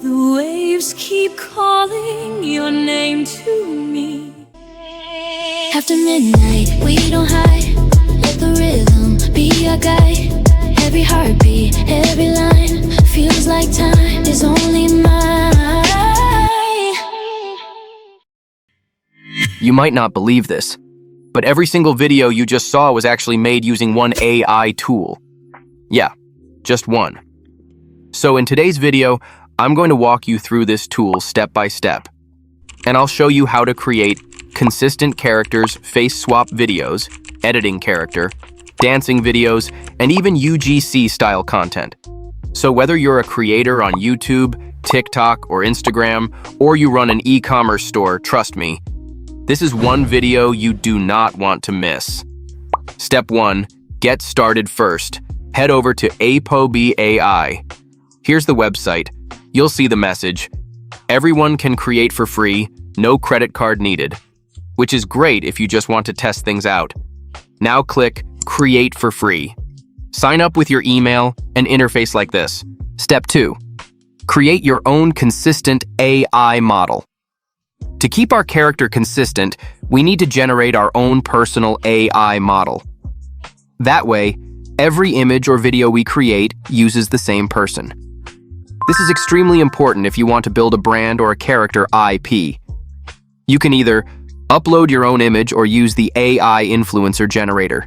The waves keep calling your name to me. After midnight, we don't hide. Let the rhythm be our guide. Every heartbeat, every line feels like time is only mine. You might not believe this, but every single video you just saw was actually made using one AI tool. Yeah, just one. So in today's video, I'm going to walk you through this tool step by step, and I'll show you how to create consistent characters, face swap videos, editing character, dancing videos, and even UGC-style content. So whether you're a creator on YouTube, TikTok, or Instagram, or you run an e-commerce store, trust me, this is one video you do not want to miss. Step 1. Get started first. Head over to APOB AI. Here's the website. You'll see the message. Everyone can create for free, no credit card needed. Which is great if you just want to test things out. Now click Create for free. Sign up with your email and interface like this. Step 2. Create your own consistent AI model. To keep our character consistent, we need to generate our own personal AI model. That way, every image or video we create uses the same person. This is extremely important if you want to build a brand or a character IP. You can either upload your own image or use the AI influencer generator.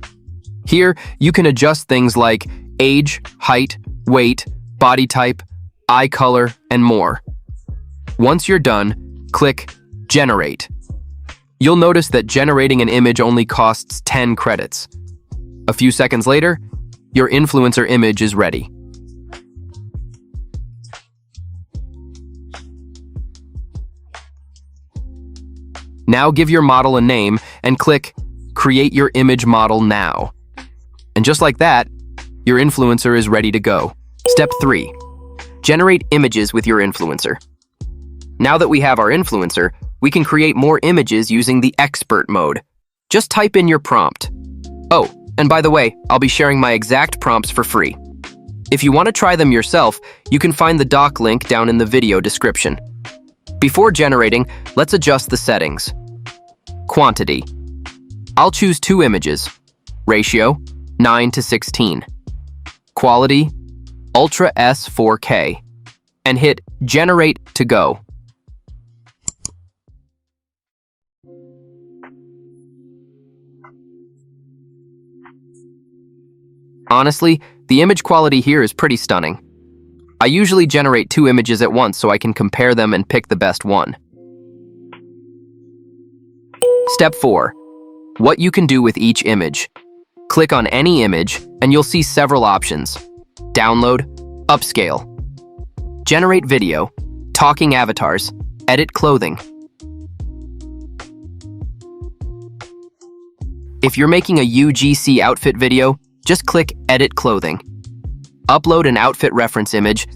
Here, you can adjust things like age, height, weight, body type, eye color, and more. Once you're done, click Generate. You'll notice that generating an image only costs 10 credits. A few seconds later, your influencer image is ready. Now give your model a name and click Create your image model now. And just like that, your influencer is ready to go. Step 3. Generate images with your influencer. Now that we have our influencer, we can create more images using the expert mode. Just type in your prompt. Oh, and by the way, I'll be sharing my exact prompts for free. If you want to try them yourself, you can find the doc link down in the video description. Before generating, let's adjust the settings. Quantity. I'll choose 2 images. Ratio, 9:16. Quality, Ultra S 4K. And hit Generate to go. Honestly, the image quality here is pretty stunning. I usually generate 2 images at once so I can compare them and pick the best one. Step 4. What you can do with each image. Click on any image and you'll see several options. Download, upscale, generate video, talking avatars, edit clothing. If you're making a UGC outfit video, just click Edit Clothing. Upload an outfit reference image.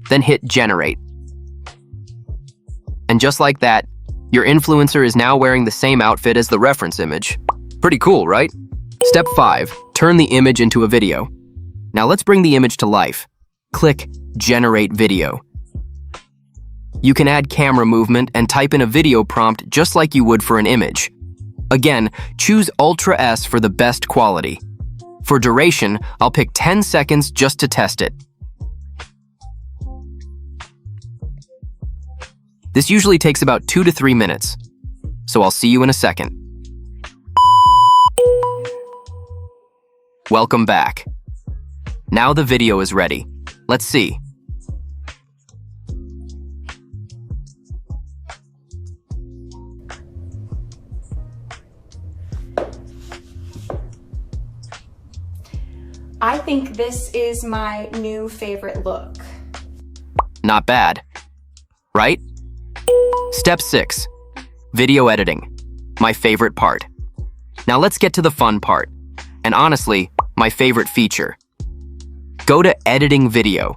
Then hit Generate. And just like that, your influencer is now wearing the same outfit as the reference image. Pretty cool, right? Step 5. Turn the image into a video. Now let's bring the image to life. Click Generate Video. You can add camera movement and type in a video prompt just like you would for an image. Again, choose Ultra S for the best quality. For duration, I'll pick 10 seconds just to test it. This usually takes about 2 to 3 minutes, so I'll see you in a second. Welcome back. Now the video is ready. Let's see. I think this is my new favorite look. Not bad, right? Step 6. Video editing. My favorite part. Now let's get to the fun part. And honestly, my favorite feature. Go to Editing Video.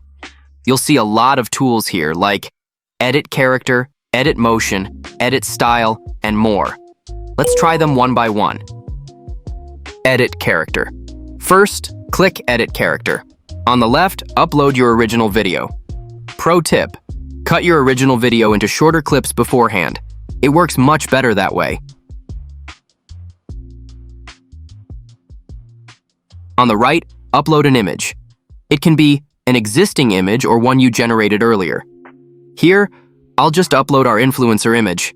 You'll see a lot of tools here like Edit Character, Edit Motion, Edit Style, and more. Let's try them one by one. Edit Character. First, Click Edit Character. On the left, upload your original video. Pro tip: cut your original video into shorter clips beforehand. It works much better that way. On the right, upload an image. It can be an existing image or one you generated earlier. Here, I'll just upload our influencer image.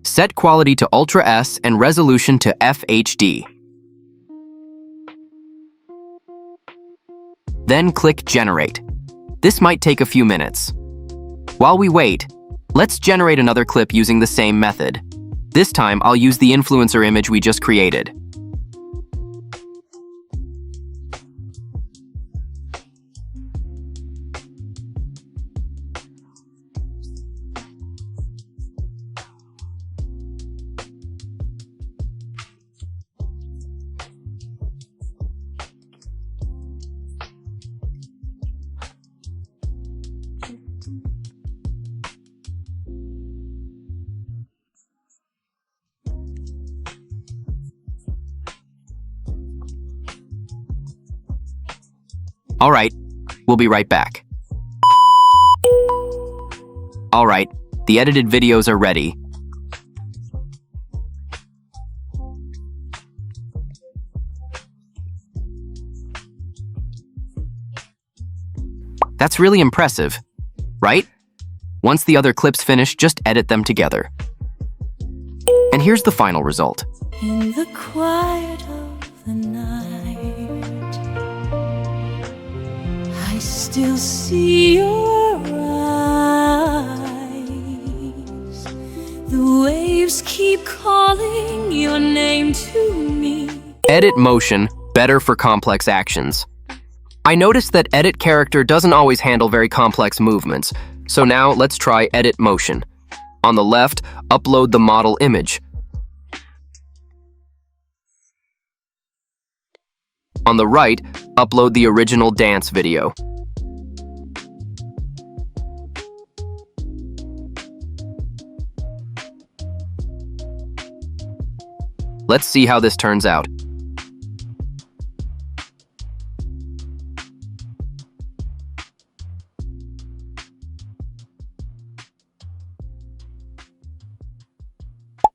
Set quality to Ultra S and resolution to FHD. Then click Generate. This might take a few minutes. While we wait, let's generate another clip using the same method. This time, I'll use the influencer image we just created. All right, we'll be right back. All right, the edited videos are ready. That's really impressive, right? Once the other clips finish, just edit them together. And here's the final result. In the quiet of the night, I still see your eyes. The waves keep calling your name to me. Edit motion, better for complex actions. I noticed that Edit Character doesn't always handle very complex movements, so now let's try Edit Motion. On the left, upload the model image. On the right, upload the original dance video. Let's see how this turns out.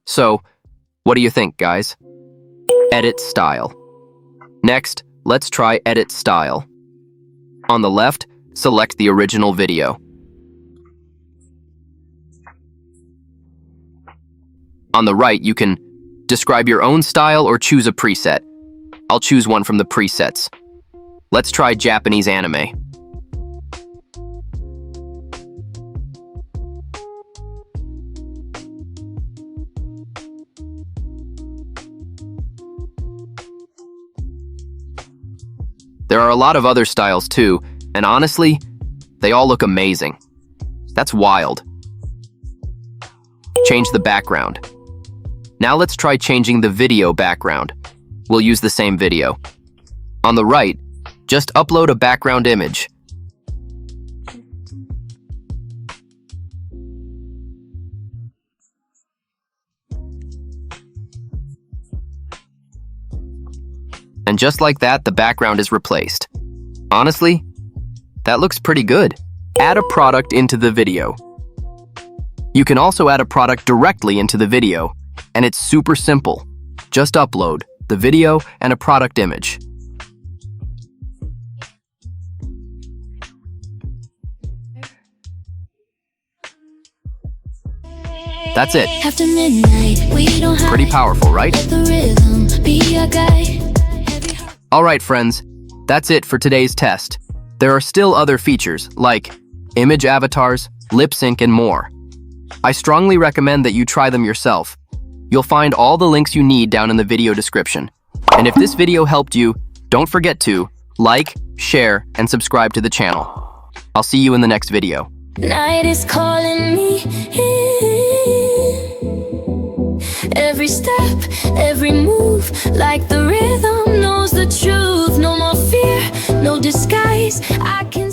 So, what do you think, guys? Edit Style. Next, let's try Edit Style. On the left, select the original video. On the right, you can describe your own style or choose a preset. I'll choose one from the presets. Let's try Japanese anime. There are a lot of other styles too, and honestly, they all look amazing. That's wild. Change the background. Now let's try changing the video background. We'll use the same video. On the right, just upload a background image. And just like that, the background is replaced. Honestly, that looks pretty good. Add a product into the video. You can also add a product directly into the video, and it's super simple. Just upload the video and a product image. That's it. After midnight, we don't hide. Pretty powerful, right? Let the rhythm be our guide. All right, friends, that's it for today's test. There are still other features like image avatars, lip sync, and more. I strongly recommend that you try them yourself. You'll find all the links you need down in the video description. And if this video helped you, don't forget to like, share, and subscribe to the channel. I'll see you in the next video. Night is calling me in. Every step, every move, like the rhythm knows the truth. No more fear, no disguise. I can